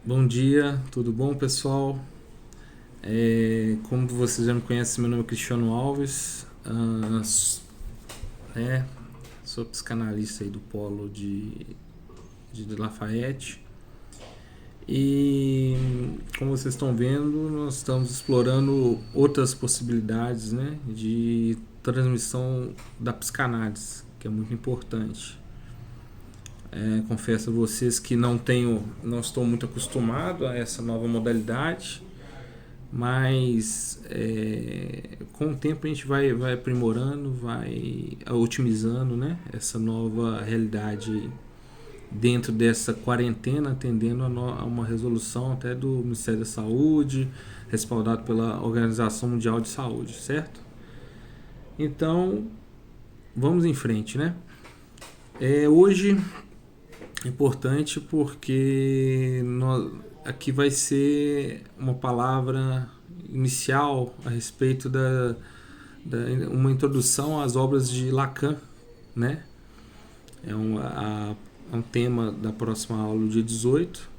Bom dia, tudo bom, pessoal? Como vocês já me conhecem, meu nome é Cristiano Alves, né? Sou psicanalista aí do Polo de Lafayette. E como vocês estão vendo, nós estamos explorando outras possibilidades, né, de transmissão da psicanálise, que é muito importante. Confesso a vocês que não estou muito acostumado a essa nova modalidade, mas com o tempo a gente vai aprimorando, vai otimizando, né, essa nova realidade dentro dessa quarentena, atendendo a uma resolução até do Ministério da Saúde, respaldado pela Organização Mundial de Saúde, certo? Então, vamos em frente, né? Hoje é importante porque aqui vai ser uma palavra inicial a respeito da uma introdução às obras de Lacan, né? É um tema da próxima aula, dia 18,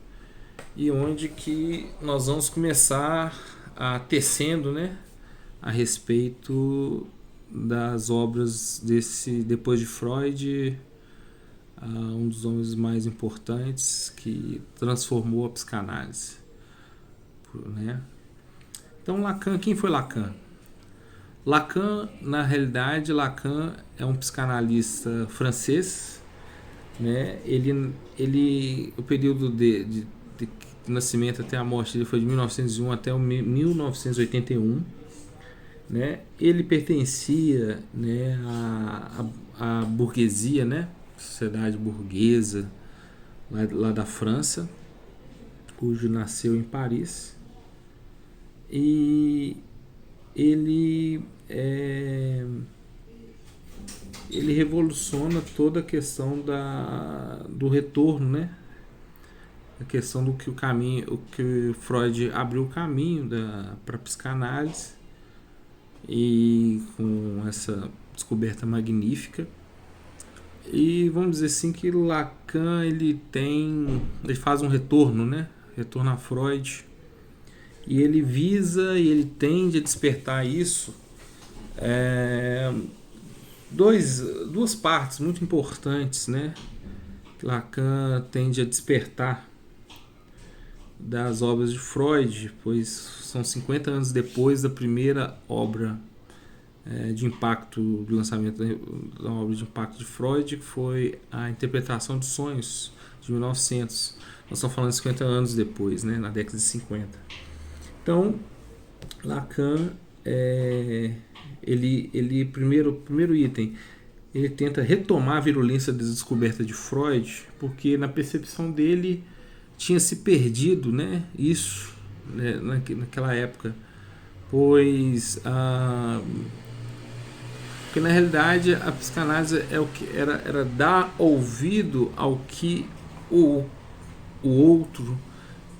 e onde que nós vamos começar a tecendo, né, a respeito das obras depois de Freud, um dos homens mais importantes que transformou a psicanálise, né? Então, Lacan, quem foi Lacan? Lacan, na realidade, Lacan é um psicanalista francês, né? O período de nascimento até a morte dele foi de 1901 até 1981, né? Ele pertencia, né, à burguesia, né? Sociedade burguesa lá da França, cujo nasceu em Paris, e ele ele revoluciona toda a questão do retorno, né? A questão do que o que Freud abriu o caminho para a psicanálise, e com essa descoberta magnífica. E vamos dizer assim que Lacan ele faz um retorno, né? Retorno a Freud, e ele visa e ele tende a despertar isso, duas partes muito importantes, né? Lacan tende a despertar das obras de Freud, pois são 50 anos depois da primeira obra de impacto, do lançamento da obra de impacto de Freud, que foi a interpretação de sonhos, de 1900. Nós estamos falando de 50 anos depois, né, na década de 50. Então, Lacan, primeiro item, ele tenta retomar a virulência da descoberta de Freud, porque na percepção dele tinha se perdido, né, isso, né, naquela época, pois porque na realidade a psicanálise era dar ouvido ao que o outro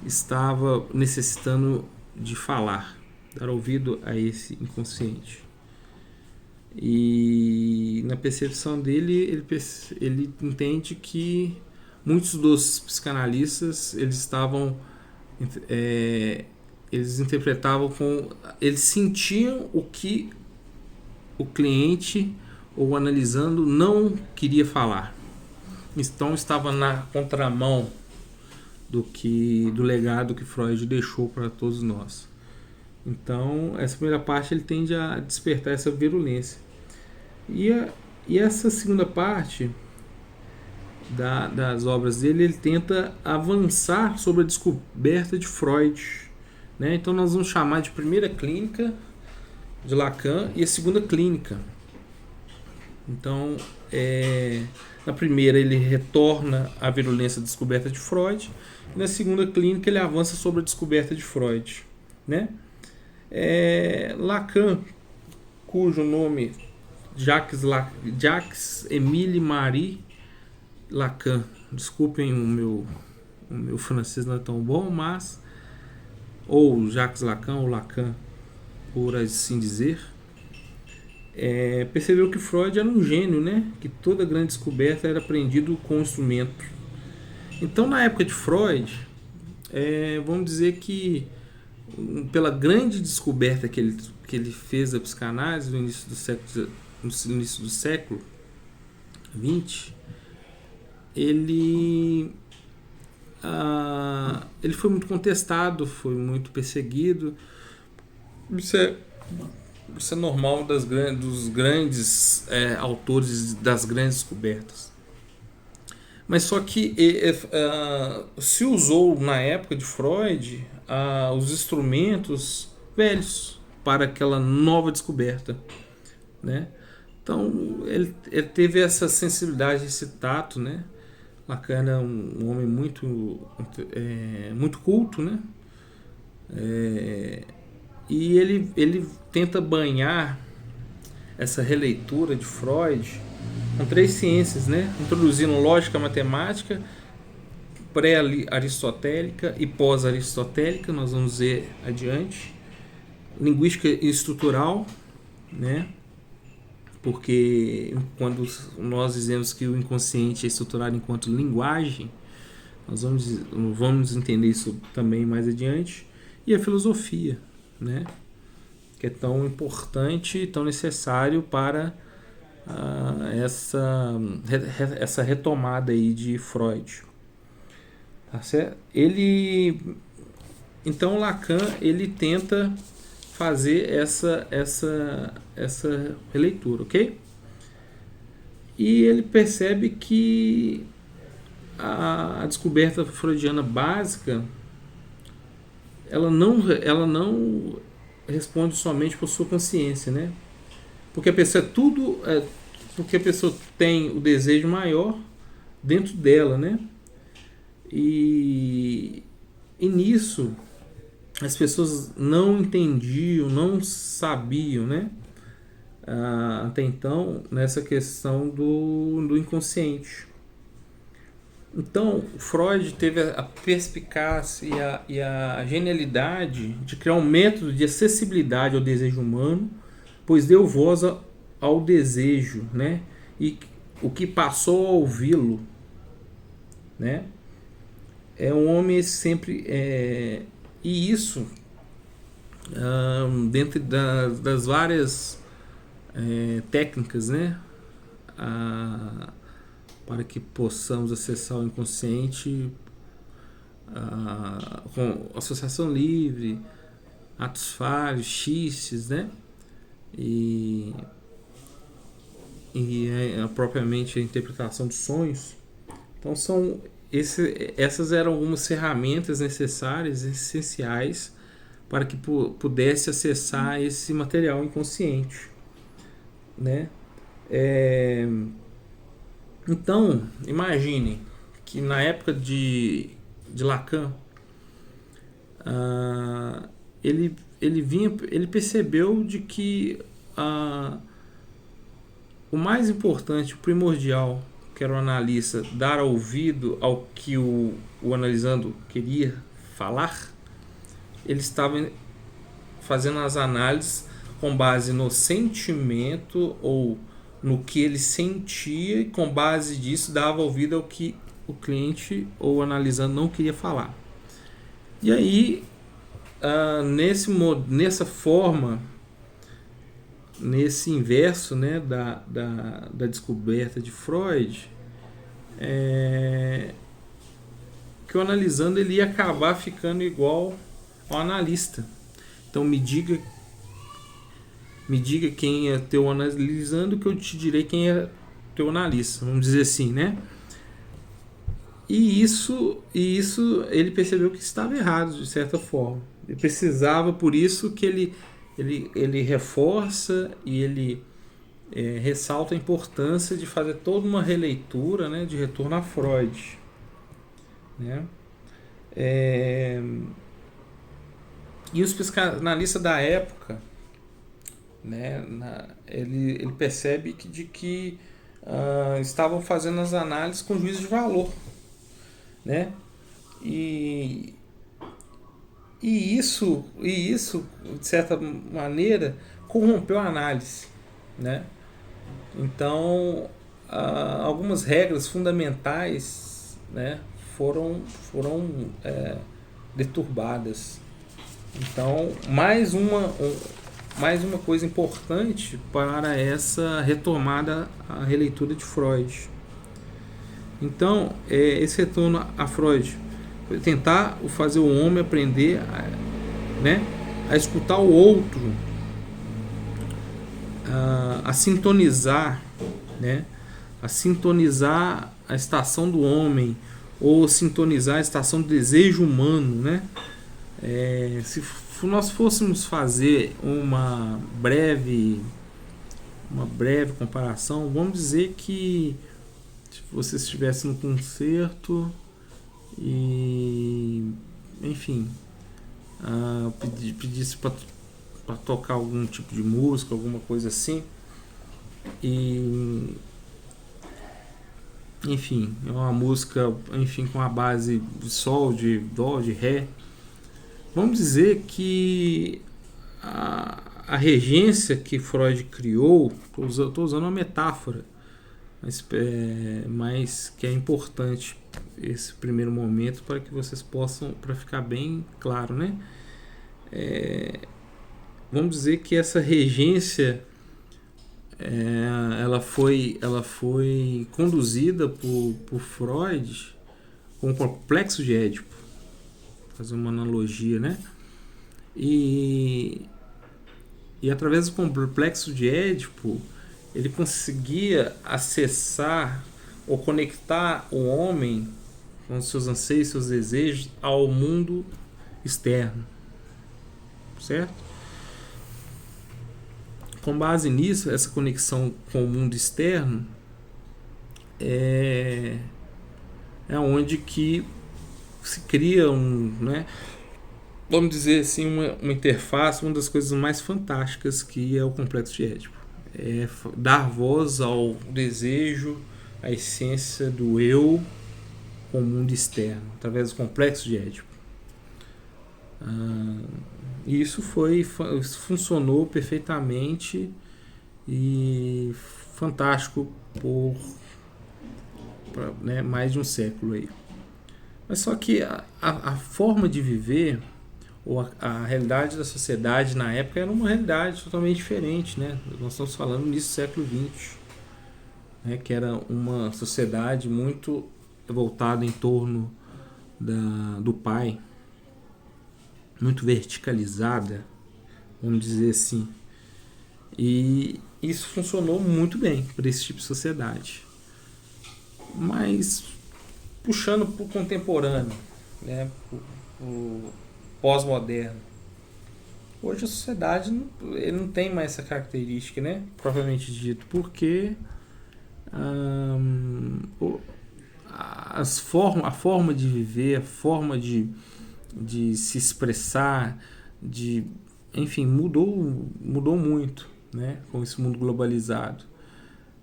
estava necessitando de falar, dar ouvido a esse inconsciente. E na percepção dele, ele entende que muitos dos psicanalistas eles interpretavam eles sentiam o que o cliente ou analisando não queria falar. Então estava na contramão do legado que Freud deixou para todos nós. Então, essa primeira parte ele tende a despertar essa virulência. E essa segunda parte das obras dele, ele tenta avançar sobre a descoberta de Freud, né? Então, nós vamos chamar de primeira clínica de Lacan e a segunda clínica. Então, na primeira ele retorna à virulência da descoberta de Freud, e na segunda clínica ele avança sobre a descoberta de Freud, né? Lacan, cujo nome Jacques-Émile Marie Lacan, desculpem o meu francês não é tão bom, mas ou Jacques Lacan ou Lacan, por assim dizer, percebeu que Freud era um gênio, né? Que toda grande descoberta era aprendido com o instrumento. Então, na época de Freud, vamos dizer que pela grande descoberta que ele fez da psicanálise no início do século XX, ele foi muito contestado, foi muito perseguido. Isso é normal dos grandes autores das grandes descobertas. Mas só que se usou na época de Freud os instrumentos velhos para aquela nova descoberta, né? Então ele teve essa sensibilidade, esse tato, né? Lacan era um homem muito culto, né? E ele tenta banhar essa releitura de Freud com 3 ciências, né? Introduzindo lógica matemática, pré-aristotélica e pós-aristotélica, nós vamos ver adiante, linguística estrutural, né? Porque quando nós dizemos que o inconsciente é estruturado enquanto linguagem, nós vamos entender isso também mais adiante, e a filosofia, né? Que é tão importante e tão necessário para essa retomada aí de Freud. Tá certo? Então Lacan ele tenta fazer essa releitura, ok? E ele percebe que a descoberta freudiana básica ela não responde somente por sua consciência, né? Porque a pessoa porque a pessoa tem o desejo maior dentro dela, né? E nisso as pessoas não entendiam, não sabiam, né? Até então, nessa questão do inconsciente. Então, Freud teve a perspicácia e a genialidade de criar um método de acessibilidade ao desejo humano, pois deu voz ao desejo, né? E o que passou a ouvi-lo, né? É um homem sempre... e isso, dentro das várias técnicas, né? Para que possamos acessar o inconsciente com associação livre, atos falhos, xistes, né? E propriamente a interpretação de sonhos. Então essas eram algumas ferramentas necessárias, essenciais, para que pudesse acessar esse material inconsciente, né? Então, imagine que na época de Lacan, ele percebeu de que o mais importante, o primordial, que era o analista dar ouvido ao que o analisando queria falar, ele estava fazendo as análises com base no sentimento ou no que ele sentia, e com base disso dava ouvido ao que o cliente ou o analisando não queria falar. E aí, nessa forma, nesse inverso, né, da descoberta de Freud, que o analisando ele ia acabar ficando igual ao analista. Então me diga quem é teu analisando, que eu te direi quem é teu analista, vamos dizer assim, né? E isso ele percebeu que estava errado, de certa forma. Ele precisava, por isso que ele reforça e ele ressalta a importância de fazer toda uma releitura, né, de retorno a Freud, né? E os psicanalistas da época, né, ele percebe que estavam fazendo as análises com juízo de valor, né? E isso de certa maneira corrompeu a análise, né? Então algumas regras fundamentais, né, foram deturbadas. Então, mais uma coisa importante para essa retomada, a releitura de Freud. Então, esse retorno a Freud, tentar fazer o homem aprender a escutar o outro, a sintonizar, a sintonizar a estação do homem, ou sintonizar a estação do desejo humano, se nós fôssemos fazer uma breve comparação, vamos dizer que se você estivesse no concerto e, enfim, pedisse para tocar algum tipo de música, alguma coisa assim, e, enfim, é uma música, enfim, com a base de sol, de dó, de ré. Vamos dizer que a regência que Freud criou, estou usando uma metáfora, mas que é importante esse primeiro momento para que vocês possam, para ficar bem claro, vamos dizer que essa regência ela foi conduzida por Freud com o complexo de Édipo, fazer uma analogia, e através do complexo de Édipo ele conseguia acessar ou conectar o homem com os seus anseios, seus desejos ao mundo externo, certo? Com base nisso, essa conexão com o mundo externo é onde que se cria vamos dizer assim, uma interface, uma das coisas mais fantásticas que é o complexo de Édipo. É dar voz ao desejo, à essência do eu com o mundo externo, através do complexo de Édipo. E isso funcionou perfeitamente e fantástico por mais de um século aí. Mas só que a forma de viver, ou a realidade da sociedade na época era uma realidade totalmente diferente, Nós estamos falando nisso do século XX, que era uma sociedade muito voltada em torno do pai, muito verticalizada, vamos dizer assim. E isso funcionou muito bem para esse tipo de sociedade. Mas puxando para o contemporâneo, o pós-moderno, hoje a sociedade não tem mais essa característica, propriamente dito, porque a forma de viver, a forma de se expressar, enfim, mudou muito, com esse mundo globalizado.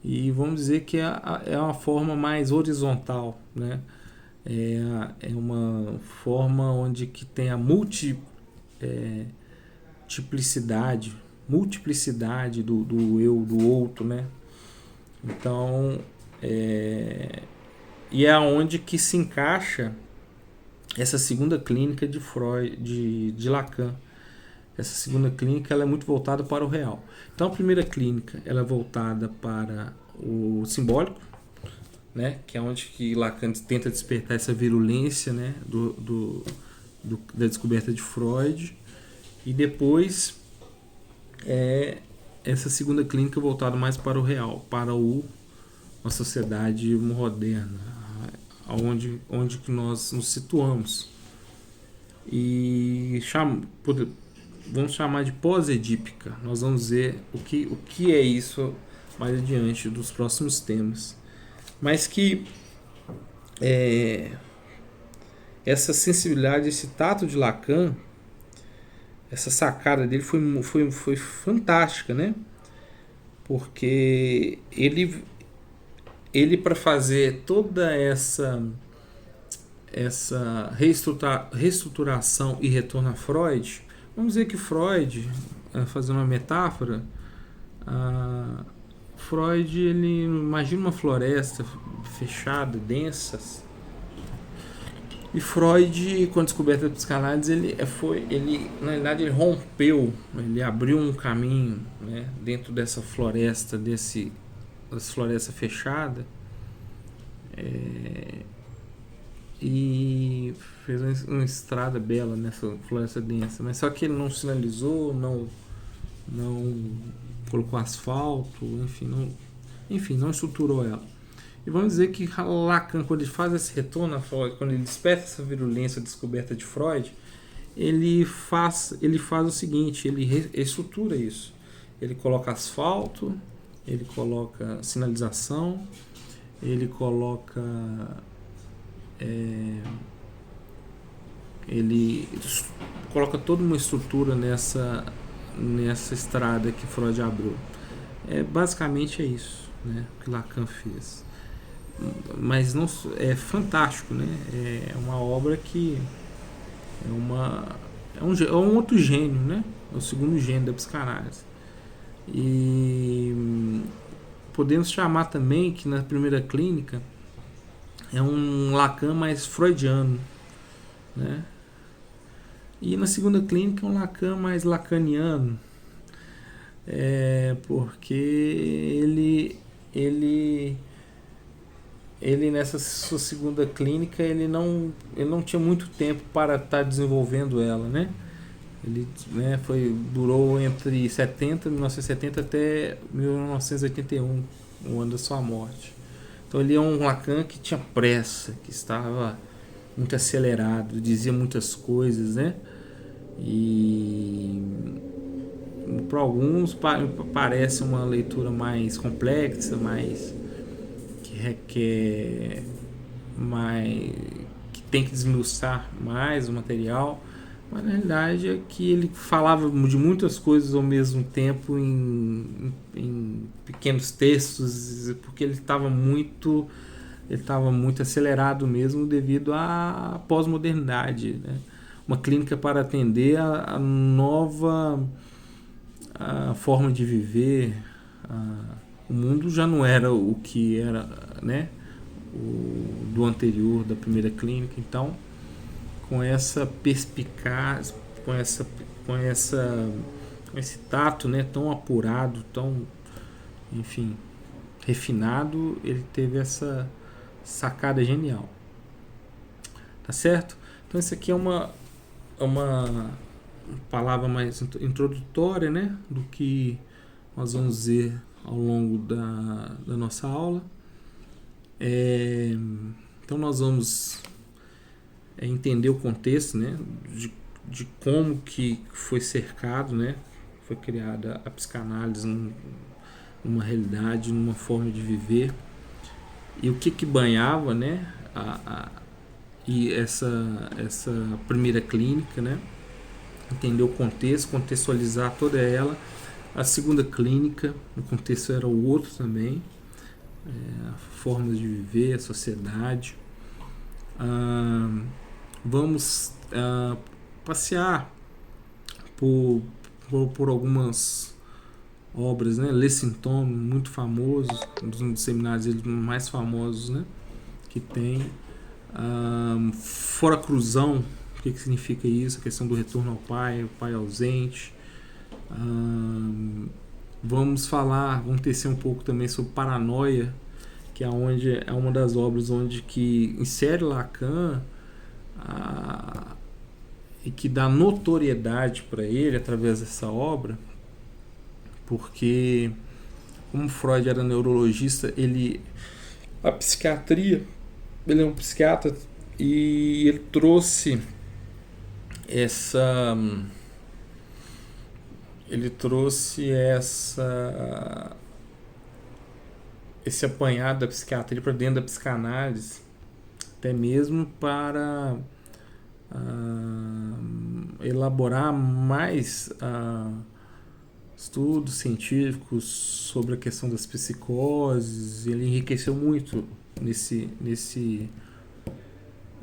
E vamos dizer que é uma forma mais horizontal, é uma forma onde que tem a multiplicidade do eu, do outro, Então, e é onde que se encaixa essa segunda clínica de Freud, de Lacan. Essa segunda clínica ela é muito voltada para o real. Então a primeira clínica ela é voltada para o simbólico, que é onde que Lacan tenta despertar essa virulência, da descoberta de Freud, e depois essa segunda clínica voltada mais para o real, para uma sociedade moderna, onde que nós nos situamos. E vamos chamar de pós-edípica. Nós vamos ver o que é isso mais adiante dos próximos temas. Mas que essa sensibilidade, esse tato de Lacan, essa sacada dele foi fantástica, Porque ele para fazer toda essa reestruturação e retorno a Freud, vamos dizer que Freud, fazendo uma metáfora, Freud, ele imagina uma floresta fechada, densa, E Freud, com a descoberta da psicanálise, na realidade, ele rompeu, ele abriu um caminho, né, dentro dessa floresta, dessa floresta fechada, e fez uma estrada bela nessa floresta densa. Mas só que ele não sinalizou, não colocou asfalto, enfim, não estruturou ela. E vamos dizer que Lacan, quando ele faz esse retorno a Freud, quando ele desperta essa virulência descoberta de Freud, ele faz o seguinte, ele estrutura isso. Ele coloca asfalto, ele coloca sinalização, ele coloca... ele coloca toda uma estrutura nessa estrada que Freud abriu. Basicamente é isso, né, que Lacan fez. Mas não é fantástico, né? É uma obra que é um outro gênio, né? É o segundo gênio da psicanálise. E podemos chamar também que na primeira clínica é um Lacan mais freudiano, né? E na segunda clínica é um Lacan mais lacaniano, porque ele nessa sua segunda clínica ele não tinha muito tempo para estar desenvolvendo ela, né? Ele, né, durou entre 1970 até 1981, o ano da sua morte. Então ele é um Lacan que tinha pressa, que estava muito acelerado, dizia muitas coisas, né? E para alguns parece uma leitura mais complexa, mais que requer mais, que tem que desmiuçar mais o material, mas na realidade é que ele falava de muitas coisas ao mesmo tempo em pequenos textos, porque ele estava muito acelerado mesmo devido à pós-modernidade, né? Uma clínica para atender a nova forma de viver. O mundo já não era o que era, né, do anterior, da primeira clínica. Então, com essa perspicácia, com esse tato, né, tão apurado, tão, enfim, refinado, ele teve essa sacada genial. Tá certo? Então, isso aqui é uma palavra mais introdutória, né, do que nós vamos ver ao longo da nossa aula. Então nós vamos entender o contexto, né, de como que foi cercado, né, foi criada a psicanálise numa realidade, numa forma de viver, e o que banhava, né, e essa primeira clínica, né, entender o contexto, contextualizar toda ela. A segunda clínica, o contexto era o outro também, a forma de viver, a sociedade. Vamos passear por algumas obras, né? Lessington, muito famoso, um dos seminários mais famosos, né, que tem. Fora Cruzão, o que significa isso? A questão do retorno ao pai, o pai ausente. Vamos tecer um pouco também sobre Paranoia, que é uma das obras onde que insere Lacan e que dá notoriedade para ele através dessa obra, porque como Freud era neurologista, a psiquiatria, ele é um psiquiatra e ele trouxe esse apanhado da psiquiatria para dentro da psicanálise, até mesmo para elaborar mais estudos científicos sobre a questão das psicoses. Ele enriqueceu muito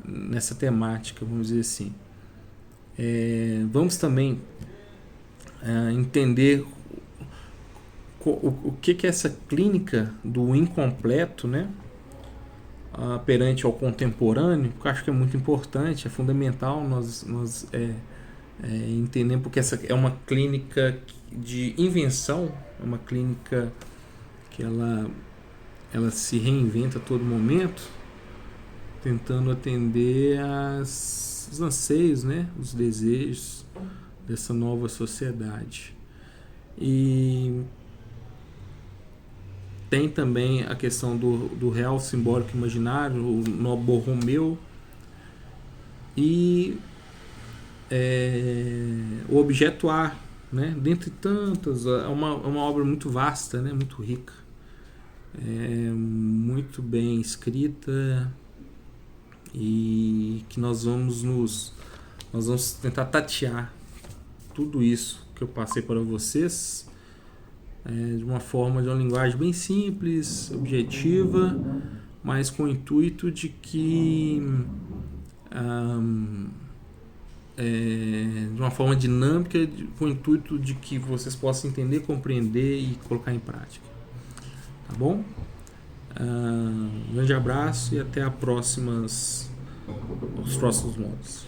nessa temática, vamos dizer assim. Vamos também entender o que é essa clínica do incompleto, né? perante ao contemporâneo, porque eu acho que é muito importante, é fundamental nós entender, porque essa é uma clínica de invenção, é uma clínica que ela se reinventa a todo momento, tentando atender os anseios, né, os desejos dessa nova sociedade. E tem também a questão do real simbólico imaginário, o nó Borromeu, e o objeto A, né? Dentre tantas, é uma obra muito vasta, né? Muito rica, muito bem escrita, e que nós vamos tentar tatear tudo isso que eu passei para vocês de uma linguagem bem simples, objetiva, mas com o intuito de que de uma forma dinâmica, com o intuito de que vocês possam entender, compreender e colocar em prática. Tá bom? Um grande abraço e até os próximos módulos.